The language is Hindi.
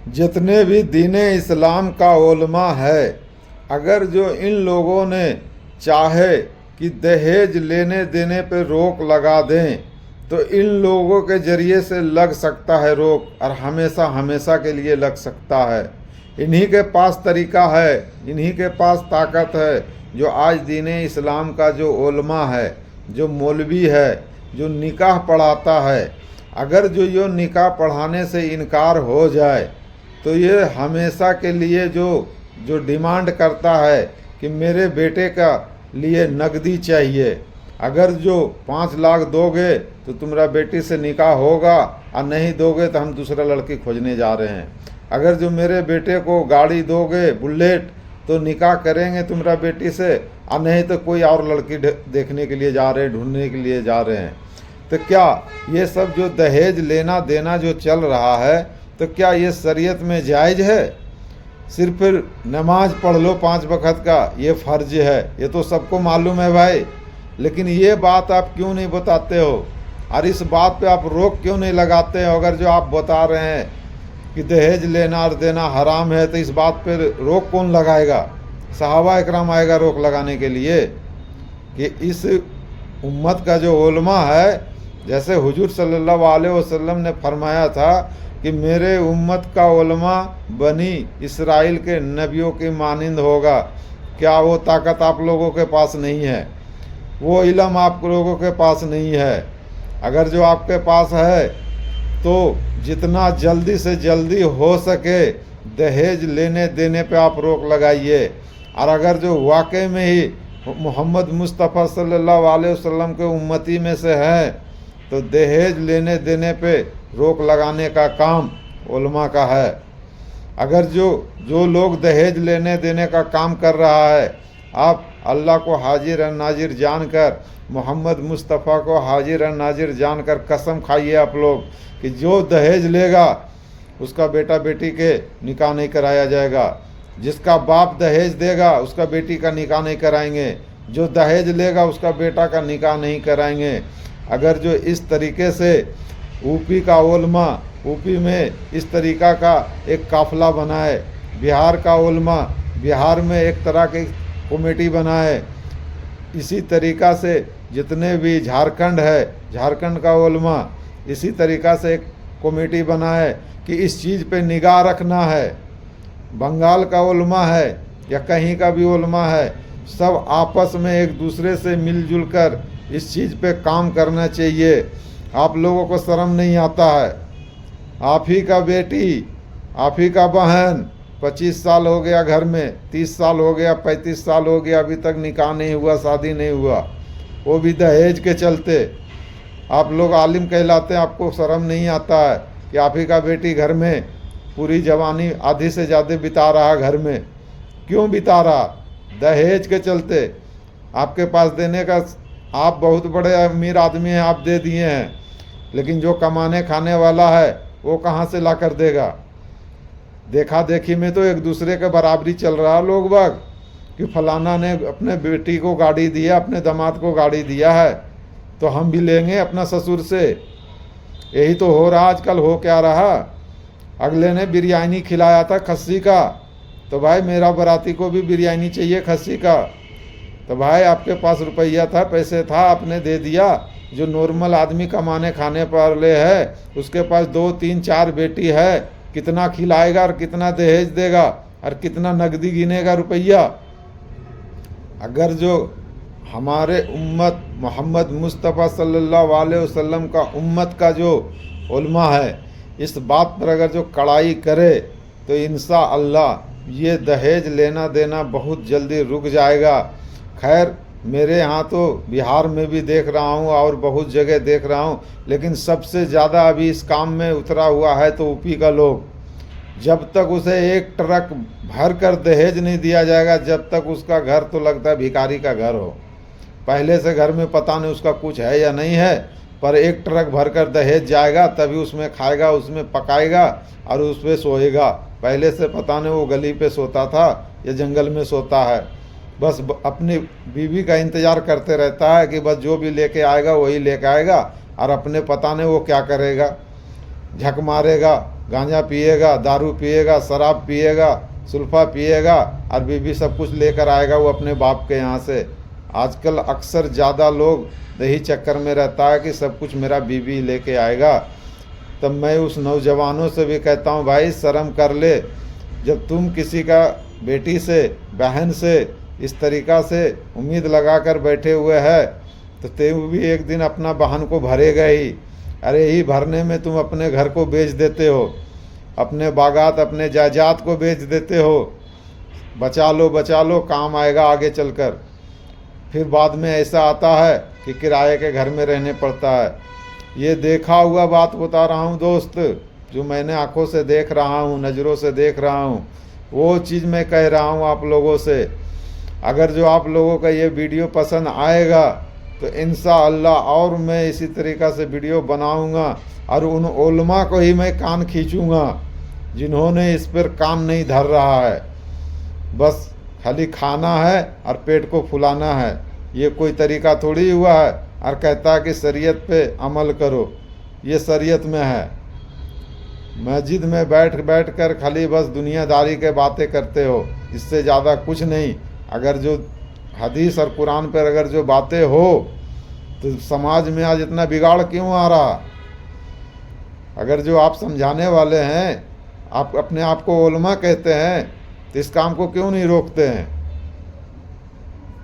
जितने भी दीने इस्लाम का उलमा है, अगर जो इन लोगों ने चाहे कि दहेज लेने देने पे रोक लगा दें तो इन लोगों के ज़रिए से लग सकता है रोक, और हमेशा हमेशा के लिए लग सकता है। इन्हीं के पास तरीका है, इन्हीं के पास ताकत है। जो आज दीने इस्लाम का जो उलमा है, जो मौलवी है, जो निकाह पढ़ाता है, अगर जो ये निकाह पढ़ाने से इनकार हो जाए तो ये हमेशा के लिए जो डिमांड करता है कि मेरे बेटे का लिए नकदी चाहिए, अगर जो 5 लाख दोगे तो तुम्हारा बेटी से निकाह होगा, और नहीं दोगे तो हम दूसरा लड़की खोजने जा रहे हैं। अगर जो मेरे बेटे को गाड़ी दोगे बुलेट तो निकाह करेंगे तुम्हारा बेटी से, और नहीं तो कोई और लड़की देखने के लिए जा रहे हैं, ढूंढने के लिए जा रहे हैं। तो क्या ये सब जो दहेज लेना देना जो चल रहा है, तो क्या ये शरीयत में जायज़ है? सिर्फ नमाज पढ़ लो 5 वक्त का, ये फ़र्ज है, ये तो सबको मालूम है भाई। लेकिन ये बात आप क्यों नहीं बताते हो, और इस बात पे आप रोक क्यों नहीं लगाते हो? अगर जो आप बता रहे हैं कि दहेज लेना और देना हराम है, तो इस बात पे रोक कौन लगाएगा? सहाबा इकराम आएगा रोक लगाने के लिए? कि इस उम्मत का जो उलमा है, जैसे हुजूर सल्लल्लाहु अलैहि वसल्लम ने फरमाया था कि मेरे उम्मत का उलमा बनी इसराइल के नबियों की मानिंद होगा। क्या वो ताकत आप लोगों के पास नहीं है? वो इल्म आप लोगों के पास नहीं है? अगर जो आपके पास है तो जितना जल्दी से जल्दी हो सके दहेज लेने देने पे आप रोक लगाइए। और अगर जो वाकई में ही मोहम्मद मुस्तफ़ा सल्लल्लाहु अलैहि वसल्लम के उम्मती में से हैं तो दहेज लेने देने पे रोक लगाने का काम उलमा का है। अगर जो लोग दहेज लेने देने का काम कर रहा है, आप अल्लाह को हाजिर नाजिर जानकर, मोहम्मद मुस्तफ़ा को हाजिर नाजिर जानकर कसम खाइए आप लोग कि जो दहेज लेगा उसका बेटा बेटी के निकाह नहीं कराया जाएगा। जिसका बाप दहेज देगा उसका बेटी का निकाह नहीं कराएंगे, जो दहेज लेगा उसका बेटा का निकाह नहीं कराएंगे। अगर जो इस तरीके से यूपी का उलमा, यूपी में इस तरीका का एक काफ़िला बनाए, बिहार का उलमा बिहार में एक तरह की कमेटी बनाए, इसी तरीका से जितने भी झारखंड है, झारखंड का उलमा इसी तरीका से एक कमेटी बनाए कि इस चीज़ पे निगाह रखना है। बंगाल का उलमा है या कहीं का भी उलमा है, सब आपस में एक दूसरे से मिलजुल कर इस चीज़ पे काम करना चाहिए। आप लोगों को शर्म नहीं आता है? आप ही का बेटी, आप ही का बहन 25 साल हो गया घर में, 30 साल हो गया, 35 साल हो गया, अभी तक निकाह नहीं हुआ, शादी नहीं हुआ, वो भी दहेज के चलते। आप लोग आलिम कहलाते हैं, आपको शर्म नहीं आता है कि आप ही का बेटी घर में पूरी जवानी आधी से ज़्यादा बिता रहा घर में? क्यों बिता रहा? दहेज के चलते। आपके पास देने का, आप बहुत बड़े अमीर आदमी हैं, आप दे दिए हैं, लेकिन जो कमाने खाने वाला है वो कहाँ से ला कर देगा? देखा देखी में तो एक दूसरे के बराबरी चल रहा लोग बाग कि फलाना ने अपने बेटी को गाड़ी दिया, अपने दामाद को गाड़ी दिया है, तो हम भी लेंगे अपना ससुर से। यही तो हो रहा आजकल। हो क्या रहा? अगले ने बिरयानी खिलाया था खस्सी का, तो भाई मेरा बराती को भी बिरयानी चाहिए खस्सी का। तो भाई आपके पास रुपया था, पैसे था, आपने दे दिया। जो नॉर्मल आदमी कमाने खाने वाले है, उसके पास 2 3 4 बेटी है, कितना खिलाएगा और कितना दहेज देगा और कितना नकदी गिनेगा रुपया? अगर जो हमारे उम्मत मोहम्मद मुस्तफ़ा सल्लल्लाहु अलैहि वसल्लम का उम्मत का जो उलमा है, इस बात पर अगर जो कड़ाई करे तो इंशाअल्लाह ये दहेज लेना देना बहुत जल्दी रुक जाएगा। खैर मेरे यहाँ तो बिहार में भी देख रहा हूँ और बहुत जगह देख रहा हूँ, लेकिन सबसे ज़्यादा अभी इस काम में उतरा हुआ है तो यूपी का लोग। जब तक उसे 1 ट्रक भर कर दहेज नहीं दिया जाएगा, जब तक उसका घर तो लगता है भिखारी का घर हो। पहले से घर में पता नहीं उसका कुछ है या नहीं है, पर 1 ट्रक भर कर दहेज जाएगा तभी उसमें खाएगा, उसमें पकाएगा और उस पर सोएगा। पहले से पता नहीं वो गली पे सोता था या जंगल में सोता है। बस अपनी बीवी का इंतज़ार करते रहता है कि बस जो भी लेके आएगा वही लेके आएगा, और अपने पता नहीं वो क्या करेगा, झक मारेगा, गांजा पिएगा, दारू पिएगा, शराब पिएगा, सुल्फा पिएगा और बीवी सब कुछ लेकर आएगा वो अपने बाप के यहाँ से। आजकल अक्सर ज़्यादा लोग यही चक्कर में रहता है कि सब कुछ मेरा बीवी लेके आएगा। तब मैं उस नौजवानों से भी कहता हूँ, भाई शर्म कर ले। जब तुम किसी का बेटी से, बहन से इस तरीक़ा से उम्मीद लगा कर बैठे हुए है तो ते भी एक दिन अपना बहन को भरेगा ही। अरे ही भरने में तुम अपने घर को बेच देते हो, अपने बागात, अपने जायदाद को बेच देते हो। बचा लो, काम आएगा आगे चलकर। फिर बाद में ऐसा आता है कि किराए के घर में रहने पड़ता है। ये देखा हुआ बात बता रहा हूँ दोस्त, जो मैंने आंखों से देख रहा हूँ, नज़रों से देख रहा हूँ, वो चीज़ मैं कह रहा हूँ आप लोगों से। अगर जो आप लोगों का ये वीडियो पसंद आएगा तो इंशाअल्लाह और मैं इसी तरीक़ा से वीडियो बनाऊंगा और उन उलमा को ही मैं कान खींचूंगा जिन्होंने इस पर कान नहीं धर रहा है। बस खाली खाना है और पेट को फुलाना है, ये कोई तरीक़ा थोड़ी हुआ है। और कहता है कि शरीयत पे अमल करो, ये शरीयत में है। मस्जिद में बैठ कर खाली बस दुनियादारी के बातें करते हो, इससे ज़्यादा कुछ नहीं। अगर जो हदीस और कुरान पर अगर जो बातें हो तो समाज में आज इतना बिगाड़ क्यों आ रहा? अगर जो आप समझाने वाले हैं, आप अपने आप को उलमा कहते हैं, तो इस काम को क्यों नहीं रोकते हैं?